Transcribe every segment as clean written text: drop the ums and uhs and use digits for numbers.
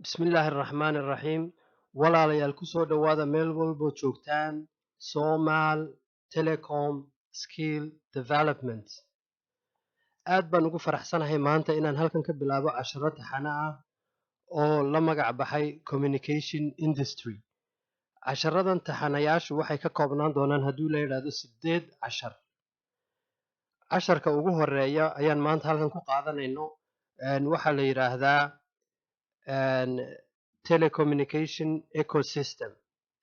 Bismillaahi Raxmaani Raxiim. Walaalayaal ku soo dhowaada meel walbo joogtaan Somal Telecom Skill Development. Aad baan ugu faraxsanahay maanta inaan halkan ka bilaabo casharo taxane ah oo la magac baxay Communication Industry. Casharadan taxanayaashu waxay ka koobnaan doonaan hadduu la yidhaahdo 8 cashar. Casharka ugu horeeya ayaan maanta halkan ku qaadanayno waxaa la yidhaahdaa telecommunication ecosystem,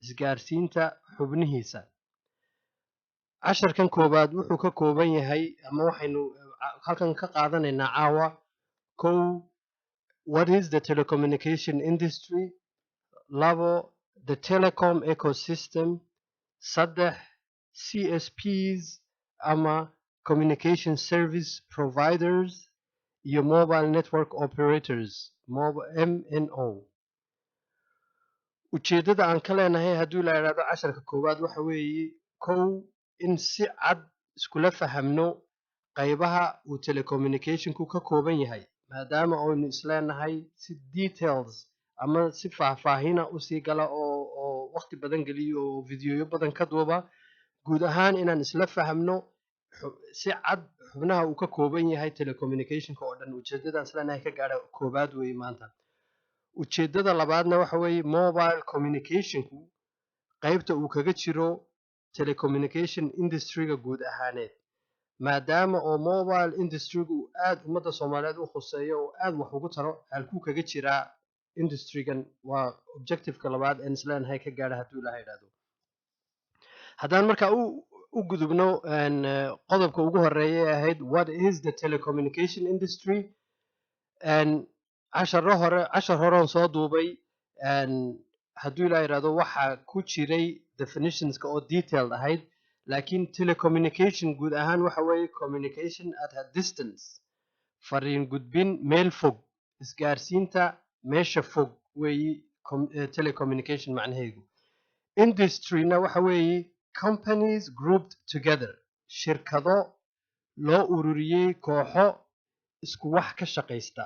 isgaarsiinta xubnihiisa. Casharkan koobaad wuxuu ka kooban yahay ama waxaynu halkan ka qaadanaynaa caawa kow, what is the telecommunication industry? Labo, the telecom ecosystem. Saddex, CSPs ama communication service providers iyo mobile network operators MNO. Ujeeddada aan ka leenahay hadduu la yidhaahdo casharka koowaad waxa weeye kow, in si cad iskula fahamno qaybaha uu telecommunicationku ka kooban yahay maadaama aynu isleenahay si details ama si faahfaahina usii gala oo waqti badan geliyo oo fideoyo badan ka duuba. Guud ahaan inaan isla fahamno si cad xubnaha uu ka kooban yahay telecommunicationka oo dhan. Ujeeddadaan isleenahay ka gaadha koobaad weeye maanta. Ujeeddada labaadna waxa weeye mobile communicationku qaybta uu kaga jiro telecommunication industryga guud ahaaneed, maadaama oo mobile industrygu aad ummadda Soomaaliyeed u khuseeyo oo aad wax ugu taro. Halkuu kaga jiraa industrygan waa objectiveka labaad aan isleenahay ka gaadha hadduu la yidhaahdo. Haddaan markaa u gudubno qodobka ugu horeeya ee ahayd what is the telecommunication industry. cashar horeon soo duubay hadduu la yidhaahdo waxaa ku jiray definitionska oo detailed ahayd, laakiin telecommunication guud ahaan waxa weeye communication at a distance, fariin gudbin meel fog, isgaarsiinta meesha fog weeye telecommunication macnaheedu. Industryna waxa weeye companies grouped together, shirkado loo ururiyey kooxo isku wax ka shaqaysta.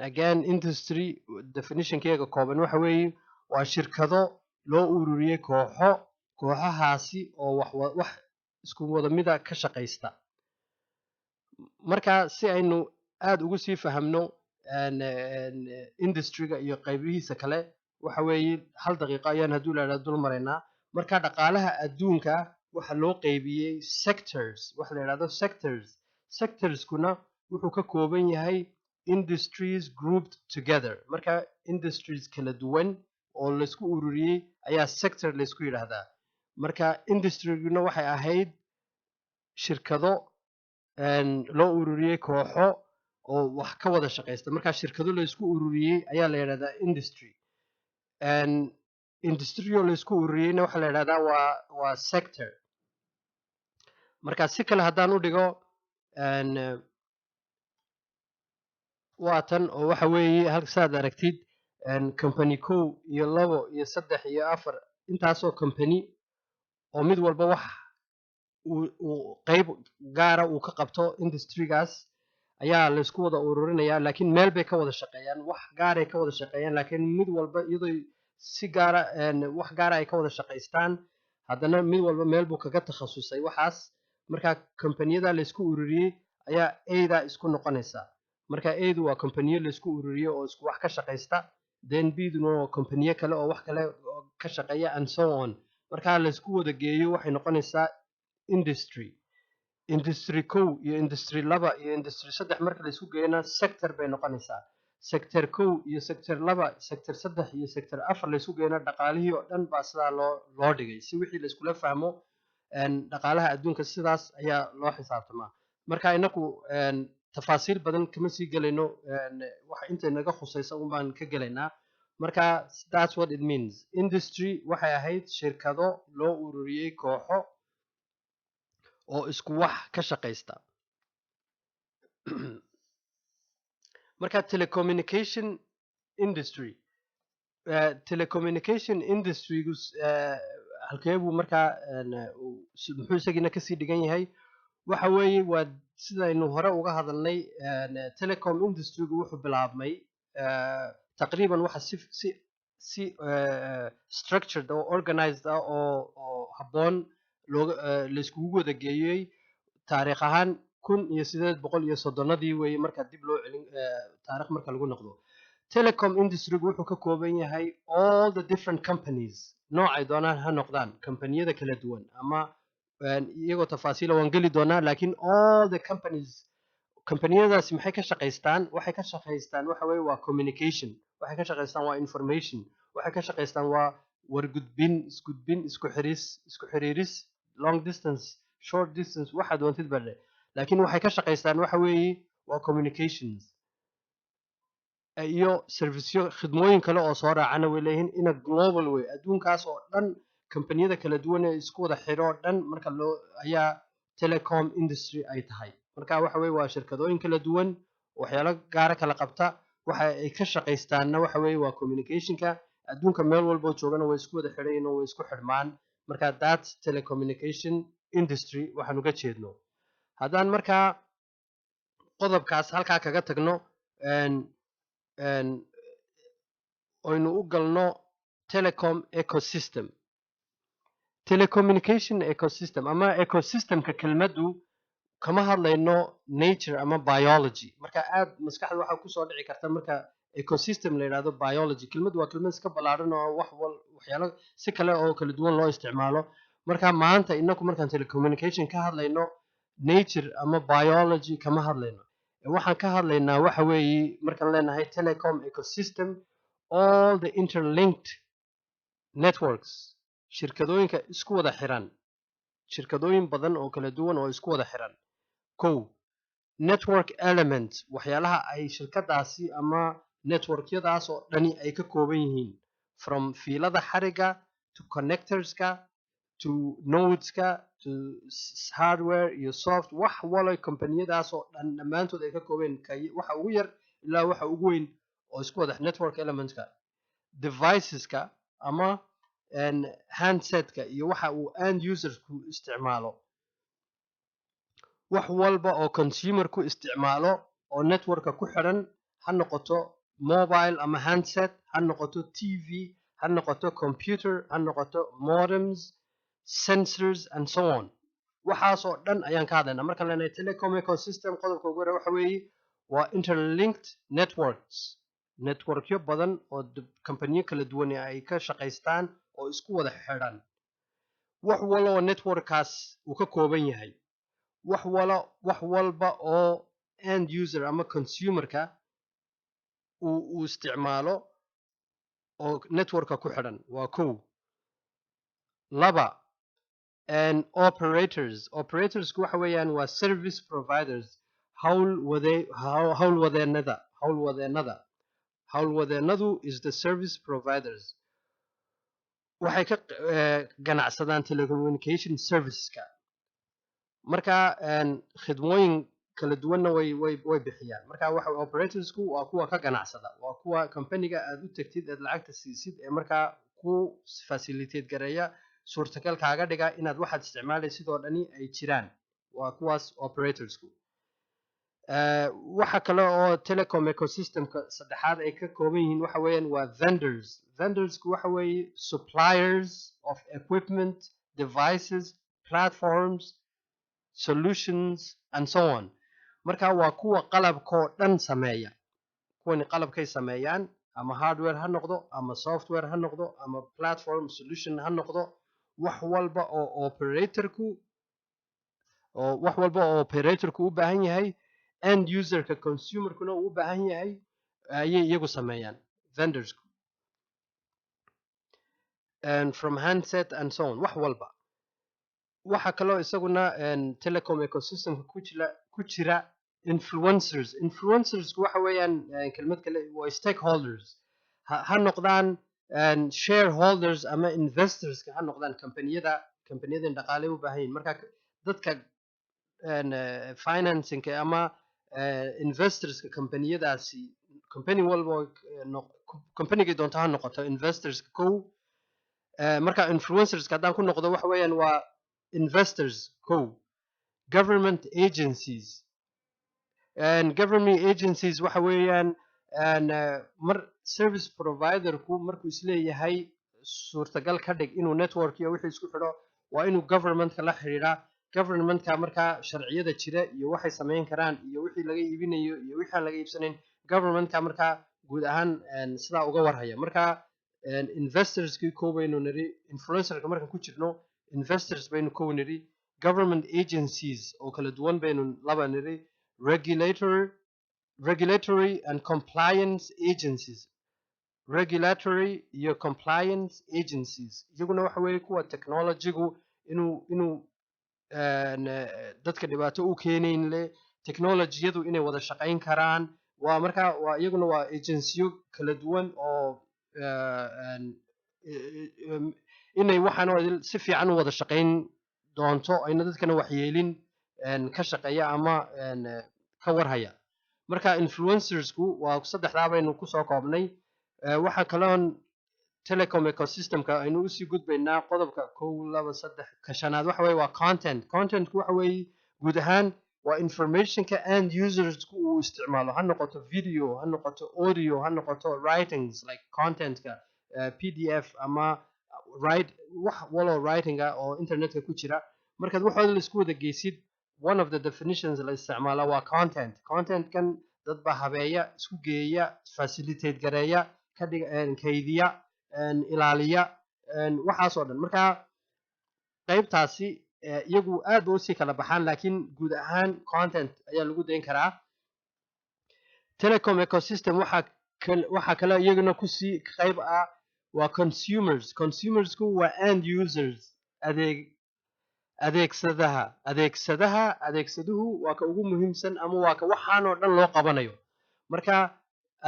Again, industry definitionkeega kooban waxa weeye waa shirkado loo ururiyey kooxahaasi oo wax isku wada mida ka shaqaysta. Marka si aynu aad ugu sii fahamno industryga iyo qaybihiisa kale waxa weeye hal daqiiqo ayaan hadduu la yidhaahdo dul maraynaa. Marka dhaqaalaha adduunka waxa loo qaybiyey sectors, waxa la yidhaahdo sectorskuna wuxuu ka kooban yahay industries grouped together. Marka industries kala duwan oo laysku ururiyey ayaa sector laysku yidhaahdaa. Marka industryguna waxay ahayd shirkado loo ururiyey kooxo oo wax ka wada shaqaysta. Marka shirkado laysku ururiyey ayaa la yidhahdaa industry. Industry laysku ururiyeyna waxaa la yidhahdaa waa sector. Marka si kale haddaan u dhigo waa tan oo waxa weeye halka saad aragtid company kow iyo labo iyo saddex iyo afar intaasoo company oo mid walba wax uu qayb gaara uu ka qabto industrygaas ayaa laysku wada ururinayaa, laakiin meel bay ka wada shaqeeyaan, wax gaaray ka wada shaqeeyaan, laakiin mid walba iyadoo si gaara wax gaara ay ka wada shaqaystaan, haddana mid walba meel buu kaga takhasusay waxaas. Marka kompaniyada laysku ururiyey ayaa A-da isku noqonaysa. Marka A-du waa kompaniyo laysku ururiyey oo isku wax ka shaqaysta, then B-duna waa kompaniyo kale oo wax kale ka shaqeeya and so on. Marka laysku wada geeyo waxay noqonaysaa industry. Industry kow iyo industry laba iyo industry saddex marka laysku geeyana sector bay noqonaysaa. Sector kow iyo sector laba, sector saddex iyo sector afar laysku geeyana dhaqaalihii oo dhan baa sidaa loo dhigay si wixii layskula fahmo. Dhaqaalaha adduunka sidaas ayaa loo xisaabtamaa. Marka inaku tafaasiil badan kama sii gelayno, waxa inta naga khusaysa un baan ka gelaynaa. Marka that's what it means. Industry waxay ahayd shirkado loo ururiyey kooxo oo isku wax ka shaqaysta. Marka telecommunication industry industrygu halkeebuu markaa muxuu isagiina kasii dhigan yahay. Waxa weeye waa sidaynu hore uga hadalnay telecom industrygu wuxuu bilaabmay taqriiban waxa si structured oo organized ah oo habboon la iskugu wada geeyey taariikh ahaan 1830 weeye marka dib loo celin taariikh marka lagu noqdo telecom industry wuxuu ka kooban yahay all the different companies noocay doonaan ha noqdaan kampaniyada kala duwan ama iyagoo tafaasiila waan geli doonaa laakiin all the companies kampaniyadaasi maxay ka shaqaystaan waxay ka shaqaystaan waxa weeye waa communication waxay ka shaqaystaan waa information waxay ka shaqaystaan waa wargudbin isku xiriiris long distance short distance waxa doontid bale laakiin waxay ka shaqaystaan waxa weeye waa communications iyo serviceyo khidmooyin kale oo soo raacana way leeyihiin in a global way adduunkaas oo dhan kampaniyada kala duwan ee isku wada xidho oo dhan marka loo ayaa telecom industry ay tahay marka waxa weeye waa shirkadooyin kala duwan waxyaalo gaara kala qabta waxa ay ka shaqaystaanna waxa weeye waa communicationka adduunka meel walba joogana way isku wada xidhayin oo way isku xidhmaan marka that telecommunication industry waxaan uga jeedno haddaan markaa qodobkaas halkaa kaga tagno oynu u galno telecom ecosystem telecommunication ecosystem ama ecosystemka kelmaddu kama hadlayno nature ama biology marka aad maskaxda waxaa kusoo dhici karta marka ecosystem la yidhahdo biology kelmaddu waa kelmad iska ballaaran oo waxyaalo si kale oo kala duwan loo isticmaalo marka maanta inaku markaan telecommunication ka hadlayno nature ama biology kama hadlayno waxaan ka hadlaynaa waxa weeye markaan leenahay telecom ecosystem all the interlinked networks shirkadooyinka isku wada xiran shirkadooyin badan oo kala duwan oo isku wada xiran kow network element waxyaalaha ay shirkadaasi ama networkyadaas oo dhani ay ka kooban yihiin from fiilada xariga to connectorska to nodeska to hardware iyo soft wax walo kampaniyadaas oo dhan dhammaantood ay ka koobeen waxa ugu yar ilaa waxa ugu weyn oo isku wada network elementka deviceska ama handsetka iyo waxa uu end usersku isticmaalo wax walba oo consumer ku isticmaalo oo networka ku xiran ha noqoto mobile ama handset ha noqoto TV ha noqoto computer ha noqoto modems sensors and so on waxaas oo dhan ayaan ka hadlaynaa markaan leenahay telecom ecosystem qodobka ugu hore waxa weeye waa interlinked networks networkyo badan oo companiyo kala duwan ay ka shaqaystaan oo isku wada xiran wax walba oo networkaas uu ka kooban yahay wax walba oo end user ama consumerka uu isticmaalo oo networka ku xidhan waa kow laba operatorsku waxa weeyaan waa service providers howlwadeennadu is the service providers waxay ka ganacsadaan telecommunication serviceska marka khidmooyin kala duwanna way bixiyaan marka waxa operatorsku waa kuwa ka ganacsada waa kuwa companiga aad u tagtid aad lacagta siisid ee markaa ku facilitate gareeya suurtagal kaaga dhiga inaad waxaad isticmaalaysid oo dhani ay jiraan waa kuwaas operatorsku waxa kale oo telecom ecosystemka saddexaad ay ka kooban yihiin waxa weeyaan waa vendorsku waxa weeye suppliers of equipment devices platforms solutions and so on marka waa kuwa qalabkoo dhan sameeya kuwani qalabkay sameeyaan ama hardware ha noqdo ama software ha noqdo ama platform solution ha noqdo wax walba oo operatorku u baahan yahay end userka consumerkuna uu u baahan yahay ayay iyagu sameeyaan vendorsku and from handset and so on wax walba waxa kaloo isaguna telecom ecosystemka ku jira influencersku waxa weeyaan kelmad kale waa stakeholders ha noqdaan shareholders ama investorska ha noqdaan companiyadan dhaqaale u baahan yihiin marka dadka financingka ama investorska companiyadaasi company walba companygay doonto ha noqoto investorska kow marka influencerska haddaan ku noqdo waxa weeyaan waa investors kow government agencies waxa weeyaan mar service providerku markuu isleeyahay suurtagal ka dhig inuu network iyo wixii isku xidho waa inuu governmentka la xidhiidhaa governmentka markaa sharciyada jira iyo waxay samayn karaan iyo wixii laga iibinayo iyo wixii aan laga iibsanayn governmentka markaa guud ahaan sidaa uga warhaya markaa investorskii kow baynu nidhi influencerka markaan ku jirno investors baynu kow nidhi government agencies oo kala duwan baynu laba nidhi regulatory and compliance agencies regulatory iyo compliance agencies iyaguna waxa weeye kuwa technologygu inuu dadka dhibaato u keenayn le technologyadu inay wada shaqayn karaan waa markaa waa iyaguna waa agensiyo kala duwan oo inay waxaan si fiican u wada shaqayn doonto ayna dadkana waxyeelin ka shaqeeya ama ka warhaya marka influencersku waa saddexdaa baynu kusoo koobnay waxaa kaloon telecom ecosystemka aynu usii gudbaynaa qodobka 1 2 3 ka shanaad waxa weeye waa contentku waxa weeye guud ahaan waa informationka and usersku uu isticmaalo ha noqoto video ha noqoto audio ha noqoto writings like contentka pdf ama write wax walo writinga oo internetka ku jira markaad waxooda la isku wada geysid one of the definitions la isticmaala waa contentkan dad baa habeeya isku geeya facilitate gareeya ka dhiga kaydiya ilaaliya waxaas oo dhan marka qaybtaasi iyagu aad u sii kala baxaan laakiin guud ahaan content ayaa lagu dayn karaa telecom ecosystem waxa kale iyaguna ku sii qayb ah waa consumersku waa end users adeegsaduhu waa ka ugu muhiimsan ama waa ka waxaan oo dhan loo qabanayo marka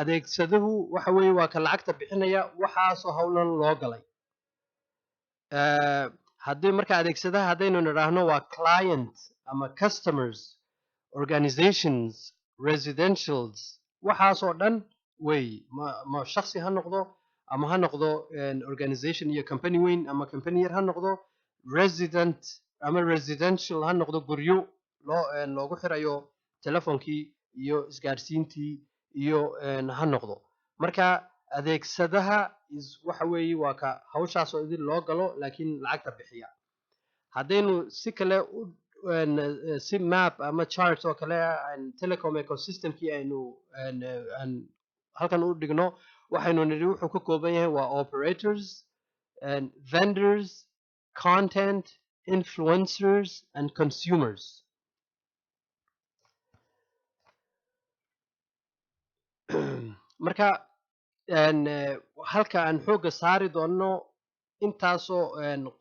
adeegsaduhu waxa weeye waa ka lacagta bixinaya waxaasoo howlan loo galay haddii marka adeegsadaha haddaynu nidhaahno waa client ama customers organizations residentials waxaasoo dhan wey ma shaksi ha noqdo ama ha noqdo organization iyo company weyn ama company yar ha noqdo resident ama residential ha noqdo guryo loogu xirayo telefonkii iyo isgaarsiintii iyo ha noqdo marka adeegsadaha waxa weeye waa ka hawshaasoo idin loo galo laakiin lacagta bixiya haddaynu si kale si map ama chart oo kale telecom ecosystemkii aynu halkan u dhigno waxaynu nidhi wuxuu ka kooban yahay waa operators vendors content influencers and consumers marka halka aan xooga saari doono intaasoo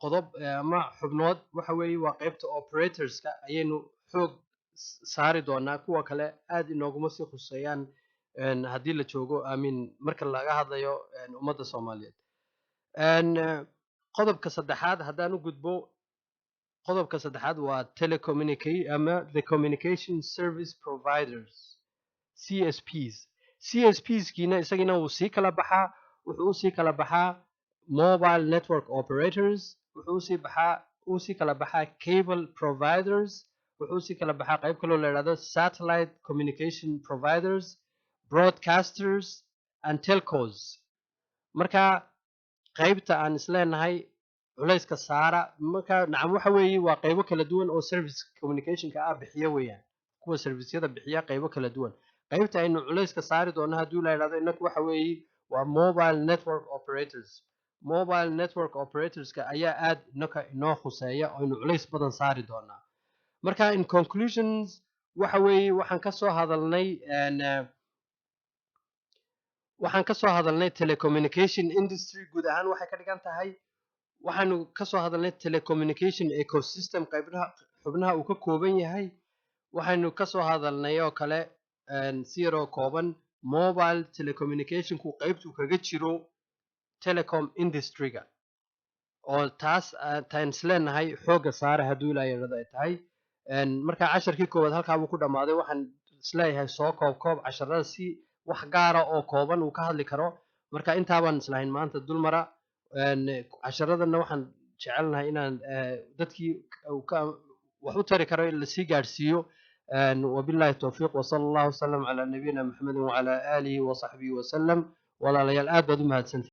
qodob ama xubnood waxa weeye waa qaybta operatorska ayaynu xoog saari doonaa kuwa kale aad inooguma sii khuseeyaan haddii la joogo marka laga hadlayo ummadda soomaaliyeed qodobka saddexaad haddaan u gudbo qodobka saddexaad waa ama the communication service providers CSPskiina isagina wuu sii kala baxaa wuxuu usii kala baxaa mobile network operators wuxuu usii kala baxaa cable providers wuxuu usii kala baxaa qayb kaloo la yidhahdo satellite communication providers broadcasters and telcos marka qaybta aan isleenahay culayska saara marka nacam waxa weeye waa qaybo kala duwan oo service communicationka ah bixiya weeyaan kuwa serviceyada bixiya qaybo kala duwan qaybta aynu culayska saari doono haddii la yidhahdo inaku waxa weeye waa mobile network operatorska ayaa aad inoo khuseeya oo aynu culays badan saari doonaa marka in conclusions waxa weeye waxaan ka soo hadalnay telecommunication industry guud ahaan waxay ka dhigan tahay waxaanu ka soo hadalnay telecommunication ecosystem xubnaha uu ka kooban yahay waxaynu ka soo hadalnay oo kale si yaroo kooban mobile telecommunicationku qaybtuu kaga jiro telecom industryga oo taan isleenahay xooga saara hadduu ilaa yidhahdo ay tahay marka casharkii koowaad halkaa buu ku dhammaaday waxaan isleeyahay soo koob casharada si wax gaara oo kooban uu ka hadli karo marka intaabaan islahayn maanta dulmara casharadana waxaan jecelnahay inaan dadkii wax u tari karo in lasii gaadhsiiyo وبالله التوفيق وصلى الله وسلم على نبينا محمد وعلى آله وصحبه وسلم walaalayaal aad baad u mahadsantihiin